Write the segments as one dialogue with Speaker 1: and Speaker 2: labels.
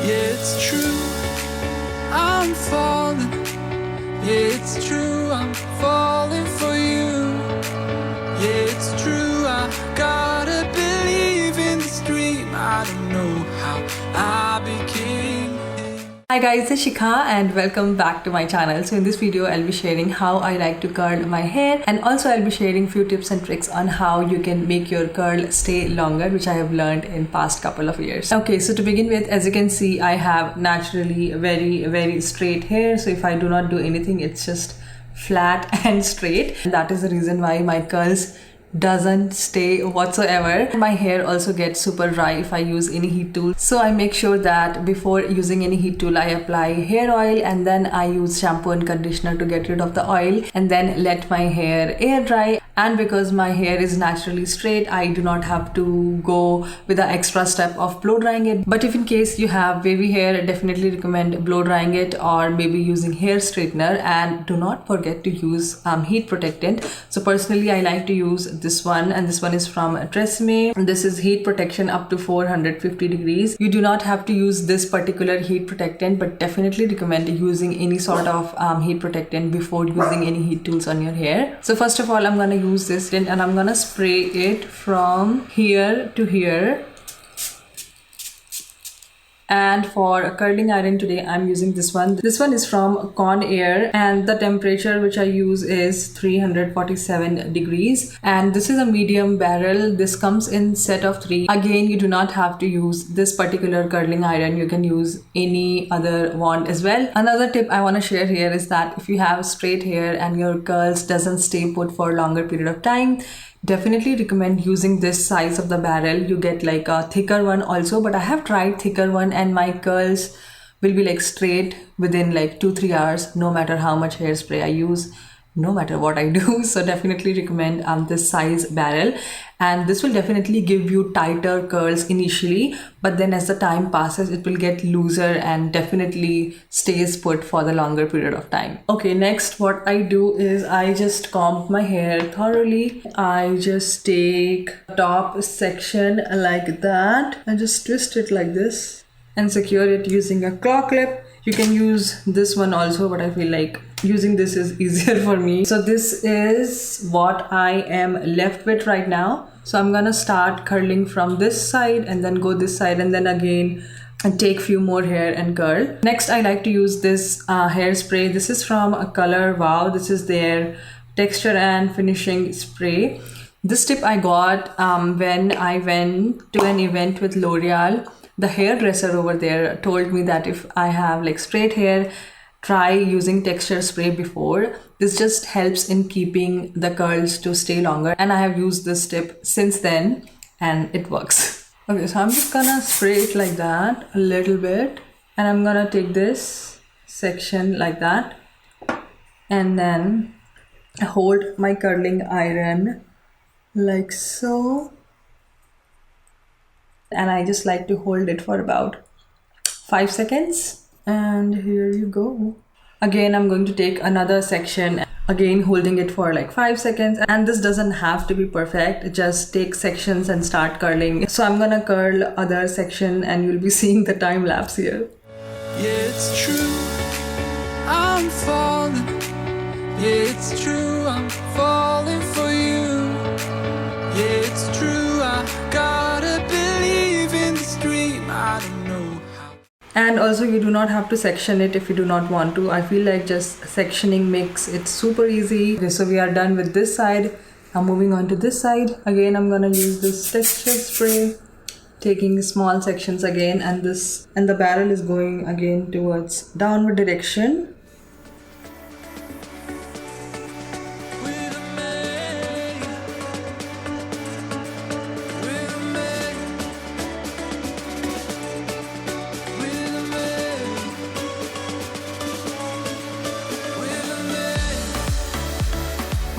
Speaker 1: Yeah, it's true, I'm falling. Yeah, it's true, I'm falling for you. Yeah, it's true, I gotta believe in this dream. I don't know how I became.
Speaker 2: Hi guys, it's Shikha and welcome back to my channel. So in this video, I'll be sharing how I like to curl my hair, and also I'll be sharing few tips and tricks on how you can make your curl stay longer, which I have learned in past couple of years. Okay, so to begin with, as you can see, I have naturally very straight hair. So if I do not do anything, it's just flat and straight. And that is the reason why my curls doesn't stay whatsoever. My hair also gets super dry if I use any heat tool. So I make sure that before using any heat tool, I apply hair oil and then I use shampoo and conditioner to get rid of the oil and then let my hair air dry. And because my hair is naturally straight, I do not have to go with the extra step of blow drying it. But if in case you have wavy hair, definitely recommend blow drying it or maybe using hair straightener, and do not forget to use heat protectant. So personally, I like to use this one, and this one is from Tresemme. This is heat protection up to 450 degrees. You do not have to use this particular heat protectant, but definitely recommend using any sort of heat protectant before using any heat tools on your hair. So first of all, I'm gonna use this and I'm gonna spray it from here to here. And for a curling iron today, I'm using this one. This one is from Conair, and the temperature which I use is 347 degrees. And this is a medium barrel. This comes in set of 3. Again, you do not have to use this particular curling iron. You can use any other wand as well. Another tip I want to share here is that if you have straight hair and your curls doesn't stay put for a longer period of time, definitely recommend using this size of the barrel. You get like a thicker one also, but I have tried thicker one and my curls will be like straight within like 2-3 hours, no matter how much hairspray I use, no matter what I do. So definitely recommend this size barrel, and this will definitely give you tighter curls initially, but then as the time passes it will get looser and definitely stays put for the longer period of time. Okay, next what I do is I just comb my hair thoroughly. I just take top section like that and just twist it like this and secure it using a claw clip. You can use this one also, but I feel like using this is easier for me. So this is what I am left with right now. So I'm gonna start curling from this side and then go this side and then again and take few more hair and curl. Next, I like to use this hairspray. This is from a Color Wow. This is their texture and finishing spray. This tip I got when I went to an event with L'Oreal. The hairdresser over there told me that if I have like straight hair, try using texture spray before. This just helps in keeping the curls to stay longer, and I have used this tip since then and it works. Okay, so I'm just gonna spray it like that a little bit, and I'm gonna take this section like that and then hold my curling iron like so. And I just like to hold it for about 5 seconds. And here you go. Again, I'm going to take another section, again holding it for like 5 seconds. And this doesn't have to be perfect. Just take sections and start curling. So I'm gonna curl other section and you'll be seeing the time lapse here.
Speaker 1: Yeah, it's true, I'm falling. Yeah, it's true, I'm falling for you. Yeah, it's true, I gotta believe in this dream. I don't know how.
Speaker 2: And also, you do not have to section it if you do not want to. I feel like just sectioning makes it super easy. Okay, so we are done with this side. I'm moving on to this side. Again, I'm gonna use this texture spray, taking small sections again, and the barrel is going again towards downward direction.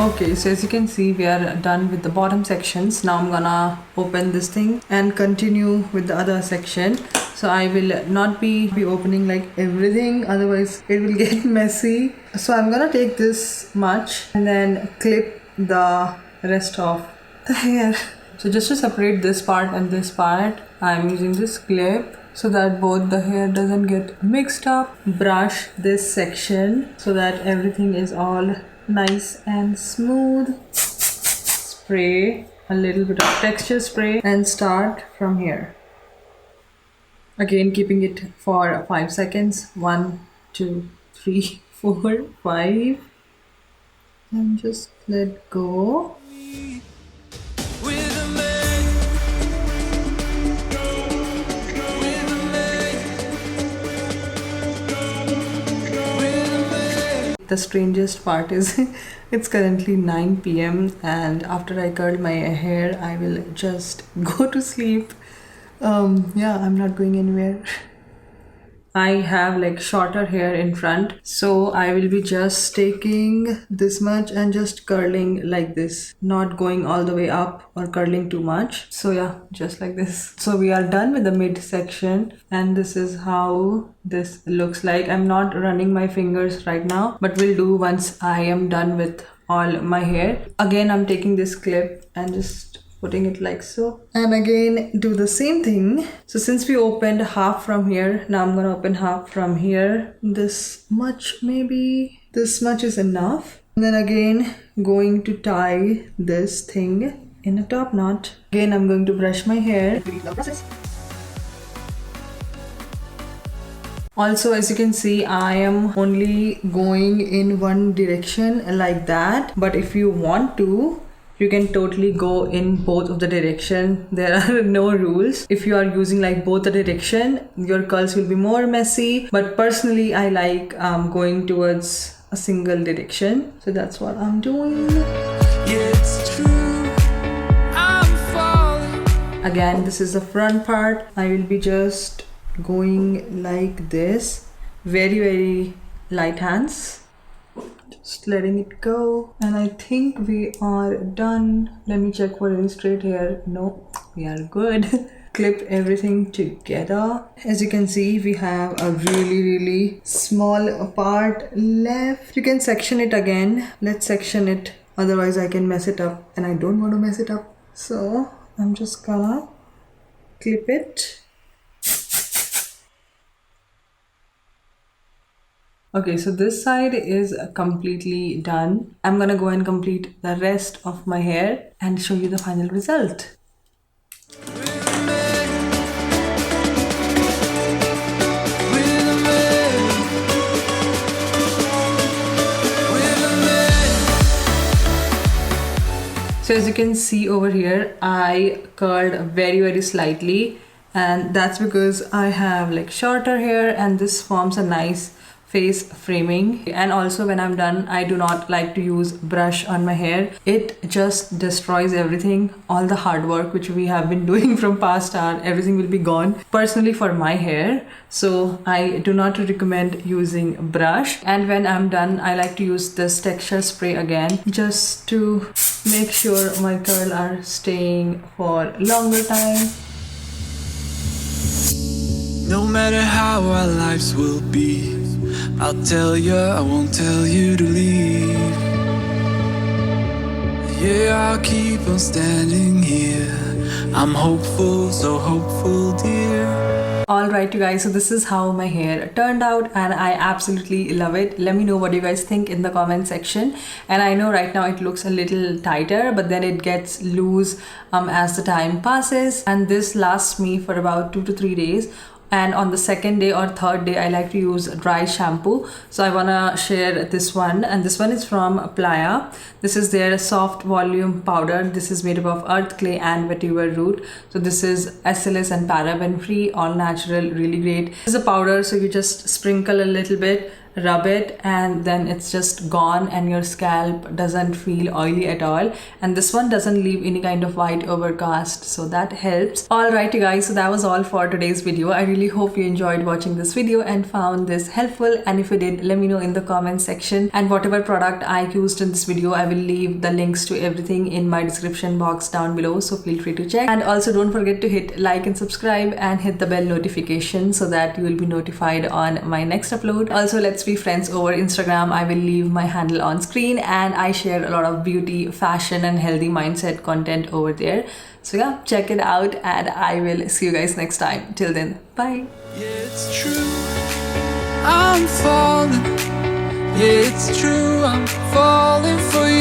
Speaker 2: Okay, so as you can see, we are done with the bottom sections. Now I'm gonna open this thing and continue with the other section. So I will not be opening like everything, otherwise it will get messy. So I'm gonna take this much and then clip the rest of the hair. So just to separate this part and this part, I'm using this clip so that both the hair doesn't get mixed up. Brush this section so that everything is all nice and smooth. Spray a little bit of texture spray and start from here. Again, keeping it for 5 seconds. 1, 2, 3, 4, 5. And just let go. The strangest part is it's currently 9 p.m. and after I curl my hair, I will just go to sleep. Yeah, I'm not going anywhere. I have like shorter hair in front, so I will be just taking this much and just curling like this, not going all the way up or curling too much. So yeah, just like this. So we are done with the mid section and this is how this looks like. I'm not running my fingers right now, but we'll do once I am done with all my hair. Again, I'm taking this clip and just putting it like so, and again do the same thing. So since we opened half from here, now I'm gonna open half from here. This much, maybe this much is enough. And then again going to tie this thing in a top knot. Again, I'm going to brush my hair. Also, as you can see, I am only going in one direction like that, but if you want to, you can totally go in both of the direction. There are no rules. If you are using like both the direction, your curls will be more messy, but personally I like going towards a single direction, so that's what I'm doing.
Speaker 1: Yeah, it's true, I'm falling.
Speaker 2: Again, this is the front part. I will be just going like this, very light hands, just letting it go. And I think we are done. Let me check for any straight hair. No, we are good. Clip everything together. As you can see, we have a really small part left. You can section it again. Let's section it, otherwise I can mess it up and I don't want to mess it up. So I'm just gonna clip it. Okay, so this side is completely done. I'm gonna go and complete the rest of my hair and show you the final result. So as you can see over here, I curled very slightly, and that's because I have like shorter hair and this forms a nice face framing. And also when I'm done, I do not like to use brush on my hair. It just destroys everything. All the hard work which we have been doing from past hour, everything will be gone personally for my hair. So I do not recommend using brush. And when I'm done, I like to use this texture spray again, just to make sure my curls are staying for longer time.
Speaker 1: No matter how our lives will be, I'll tell you, I won't tell you to leave. Yeah, I'll keep on standing here. I'm hopeful, so hopeful, dear.
Speaker 2: Alright you guys, so this is how my hair turned out and I absolutely love it. Let me know what you guys think in the comment section. And I know right now it looks a little tighter, but then it gets loose as the time passes, and this lasts me for about 2 to 3 days. And on the second day or third day, I like to use dry shampoo. So I wanna share this one, and this one is from Playa. This is their soft volume powder. This is made up of earth clay and vetiver root. So this is SLS and paraben free, all natural, really great. This is a powder, so you just sprinkle a little bit, rub it, and then it's just gone and your scalp doesn't feel oily at all. And this one doesn't leave any kind of white overcast, so that helps. Alright you guys, so that was all for today's video. I really hope you enjoyed watching this video and found this helpful, and if you did, let me know in the comment section. And whatever product I used in this video, I will leave the links to everything in my description box down below, so feel free to check. And also don't forget to hit like and subscribe and hit the bell notification so that you will be notified on my next upload. Also, let's let's be friends over Instagram. I will leave my handle on screen, and I share a lot of beauty, fashion, and healthy mindset content over there. So yeah, check it out, and I will see you guys next time. Till then, bye.
Speaker 1: Yeah, it's true, I'm falling. Yeah, it's true, I'm falling for you.